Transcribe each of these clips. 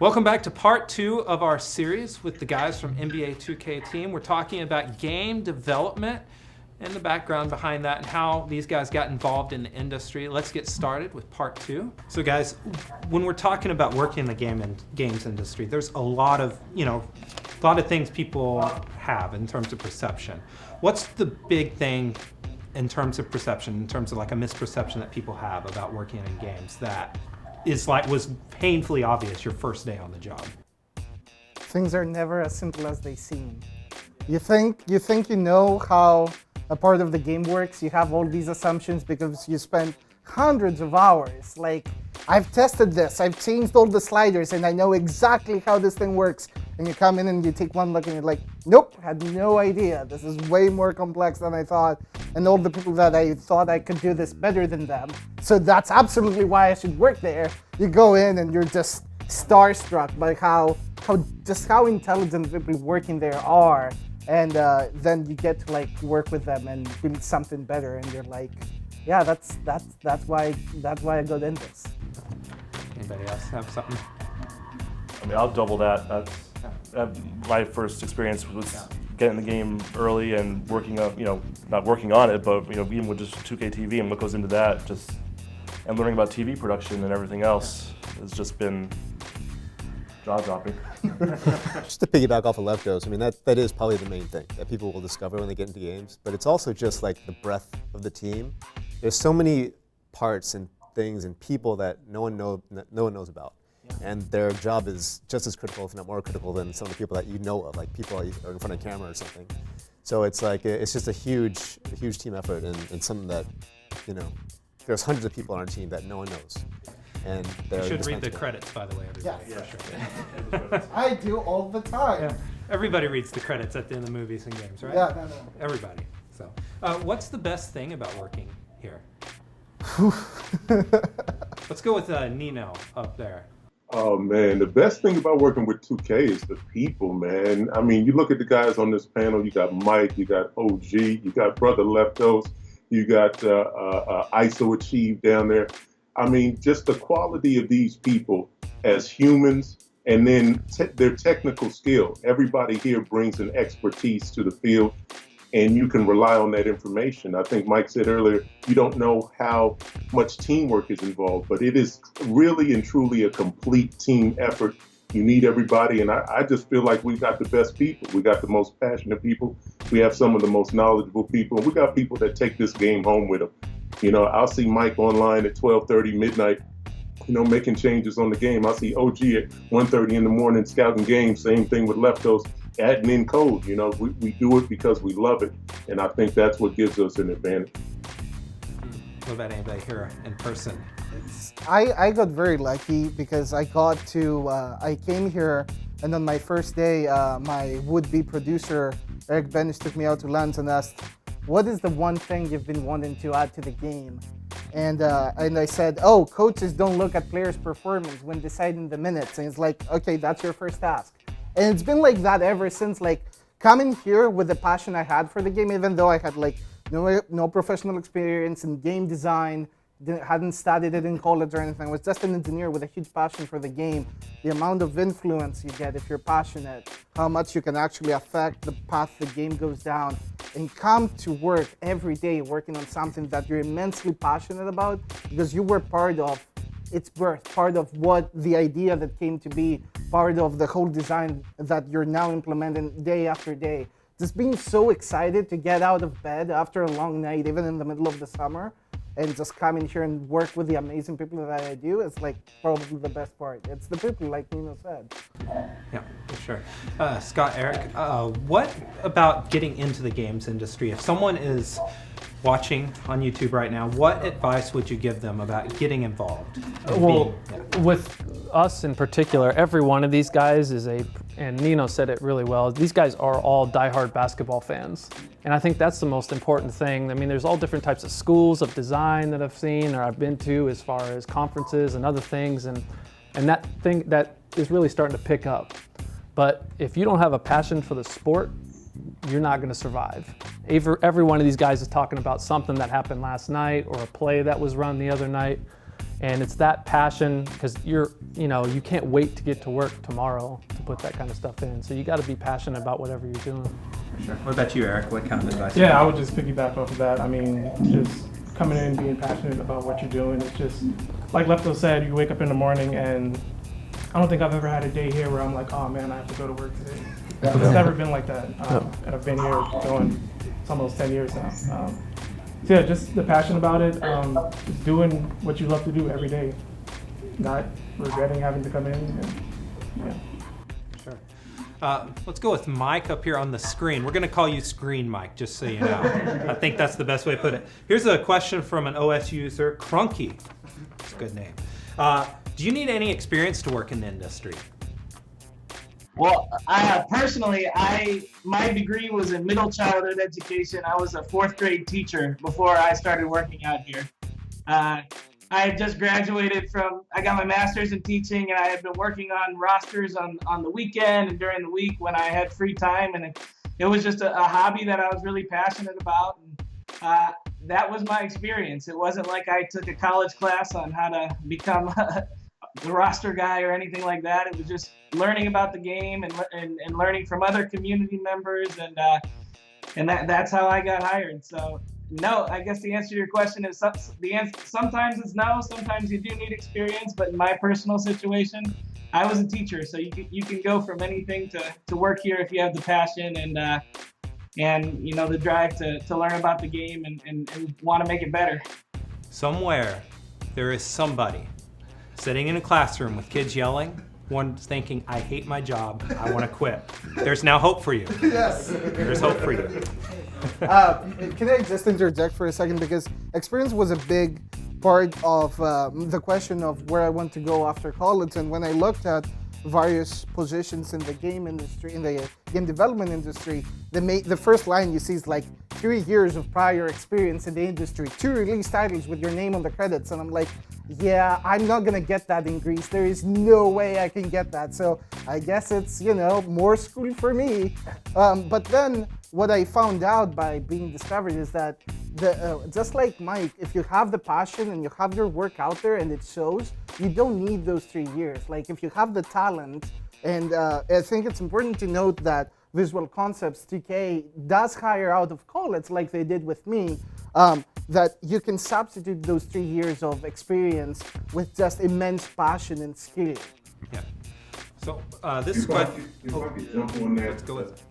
Welcome back to part 2 of our series with the guys from NBA 2K team. We're talking about game development and the background behind that and how these guys got involved in the industry. Let's get started with part 2. So guys, when we're talking about working in the games industry, there's a lot of things people have in terms of perception. What's the big thing in terms of perception, in terms of like a misperception that people have about working in games that was painfully obvious your first day on the job? Things are never as simple as they seem. You think you know how a part of the game works. You have all these assumptions because you spent hundreds of hours. Like, I've tested this, I've changed all the sliders, and I know exactly how this thing works. And you come in and you take one look and you're like, nope, had no idea. This is way more complex than I thought. And all the people that I thought I could do this better than them. So that's absolutely why I should work there. You go in and you're just starstruck by how intelligent people working there are. And then you get to like work with them and build something better. And you're like, yeah, that's why I got in this. Anybody else have something? I mean, I'll double that. My first experience was getting the game early and working on, not working on it, but even with just 2K TV and what goes into that, and learning about TV production and everything else has just been jaw-dropping. Just to piggyback off of Leftos, I mean, that is probably the main thing that people will discover when they get into games, but it's also just like the breadth of the team. There's so many parts and things and people that no one knows about. And their job is just as critical, if not more critical, than some of the people that you know of, like people that are in front of camera or something. So it's like, it's just a huge team effort and something that, there's hundreds of people on our team that no one knows. And you should read the credits, by the way, everybody. Yeah. For sure. I do all the time. Yeah. Everybody reads the credits at the end of movies and games, right? Yeah, no. Everybody. So, what's the best thing about working here? Let's go with NINO up there. Oh man, the best thing about working with 2K is the people, man. I mean, you look at the guys on this panel, you got Mike, you got OG, you got Brother Leftos, you got ISO Achieve down there. I mean, just the quality of these people as humans and then their technical skill. Everybody here brings an expertise to the field and you can rely on that information. I think Mike said earlier, you don't know how much teamwork is involved, but it is really and truly a complete team effort. You need everybody, and I just feel like we got the best people. We got the most passionate people. We have some of the most knowledgeable people, and we got people that take this game home with them. I'll see Mike online at 12:30 midnight, making changes on the game. I'll see OG at 1:30 in the morning scouting games. Same thing with Leftos, adding in code. We do it because we love it, and I think that's what gives us an advantage. What about anybody here in person? I got very lucky because I came here, and on my first day, my would-be producer, Eric Benish, took me out to lunch and asked, what is the one thing you've been wanting to add to the game? And I said, coaches don't look at players' performance when deciding the minutes. And it's like, okay, that's your first task. And it's been like that ever since, like, coming here with the passion I had for the game, even though I had like no professional experience in game design, hadn't studied it in college or anything. I was just an engineer with a huge passion for the game. The amount of influence you get if you're passionate, how much you can actually affect the path the game goes down, and come to work every day working on something that you're immensely passionate about because you were part of its birth, part of what the idea that came to be, part of the whole design that you're now implementing day after day. Just being so excited to get out of bed after a long night, even in the middle of the summer, and just come in here and work with the amazing people that I do is like probably the best part. It's the people, like NINO said. Yeah, for sure. Scott, Eric, what about getting into the games industry? If someone is watching on YouTube right now, what advice would you give them about getting involved? With us in particular, every one of these guys is and NINO said it really well, these guys are all diehard basketball fans. And I think that's the most important thing. I mean, there's all different types of schools of design that I've seen or I've been to as far as conferences and other things, and that thing that is really starting to pick up. But if you don't have a passion for the sport, you're not going to survive. Every one of these guys is talking about something that happened last night or a play that was run the other night. And it's that passion, because you can't wait to get to work tomorrow to put that kind of stuff in. So you got to be passionate about whatever you're doing. Sure. What about you, Eric? What kind of advice? Yeah, I would just piggyback off of that. I mean, just coming in and being passionate about what you're doing. It's just, like Lefto said, you wake up in the morning and I don't think I've ever had a day here where I'm like, oh man, I have to go to work today. It's never been like that. And I've been here it's almost 10 years now. So yeah, just the passion about it, just doing what you love to do every day, not regretting having to come in. And, yeah. Sure. Let's go with Mike up here on the screen. We're going to call you Screen Mike, just so you know. I think that's the best way to put it. Here's a question from an OS user, Crunky. It's a good name. Do you need any experience to work in the industry? Well, personally, my degree was in middle childhood education. I was a 4th grade teacher before I started working out here. I had just graduated I got my master's in teaching, and I had been working on rosters on the weekend and during the week when I had free time. And it was just a hobby that I was really passionate about. And that was my experience. It wasn't like I took a college class on how to become the roster guy or anything like that. It was just learning about the game and learning from other community members, and that's how I got hired. So no, I guess the answer to your question is sometimes it's no, sometimes you do need experience, but in my personal situation, I was a teacher, so you can go from anything to work here if you have the passion and the drive to learn about the game and want to make it better. Somewhere there is somebody sitting in a classroom with kids yelling, one's thinking, I hate my job, I want to quit. There's now hope for you. Yes. There's hope for you. Can I just interject for a second, because experience was a big part of the question of where I want to go after college. And when I looked at various positions in the game industry, in the game development industry, the first line you see is like 3 years of prior experience in the industry, 2 release titles with your name on the credits, and I'm like, yeah, I'm not gonna get that in Greece. There is no way I can get that. So I guess it's, more school for me. But then what I found out by being discovered is that just like Mike, if you have the passion and you have your work out there and it shows, you don't need those 3 years. Like if you have the talent, and I think it's important to note that Visual Concepts 2K does hire out of college like they did with me, that you can substitute those 3 years of experience with just immense passion and skill. Yeah. So this is quite. If I could jump on that. Let's go with it.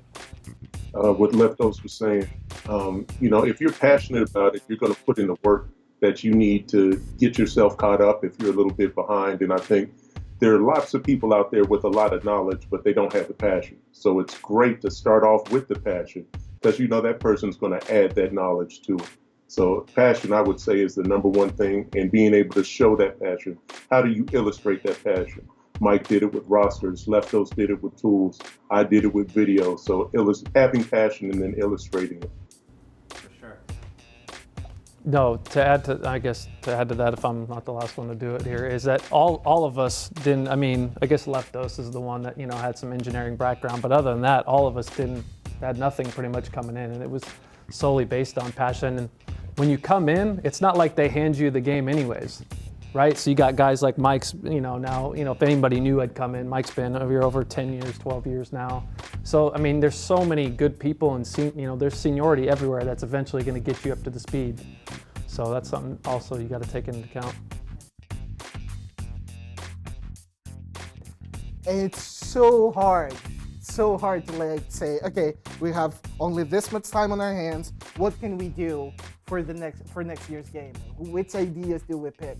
What Leftos was saying, if you're passionate about it, you're going to put in the work that you need to get yourself caught up if you're a little bit behind. And I think there are lots of people out there with a lot of knowledge, but they don't have the passion. So it's great to start off with the passion, because that person's going to add that knowledge to it. So passion, I would say, is the number one thing, and being able to show that passion. How do you illustrate that passion? Mike did it with rosters, Leftos did it with tools, I did it with video. So having passion and then illustrating it. For sure. No, to add to that, if I'm not the last one to do it here, is that all of us didn't, I guess Leftos is the one that, had some engineering background, but other than that, all of us had nothing pretty much coming in, and it was solely based on passion. And when you come in, it's not like they hand you the game anyways, right? So you got guys like Mike's, now, if anybody new had come in, Mike's been over 10 years, 12 years now. So, there's so many good people and, there's seniority everywhere that's eventually going to get you up to the speed. So that's something also you got to take into account. And it's so hard to say, okay, we have only this much time on our hands. What can we do for next year's game? Which ideas do we pick?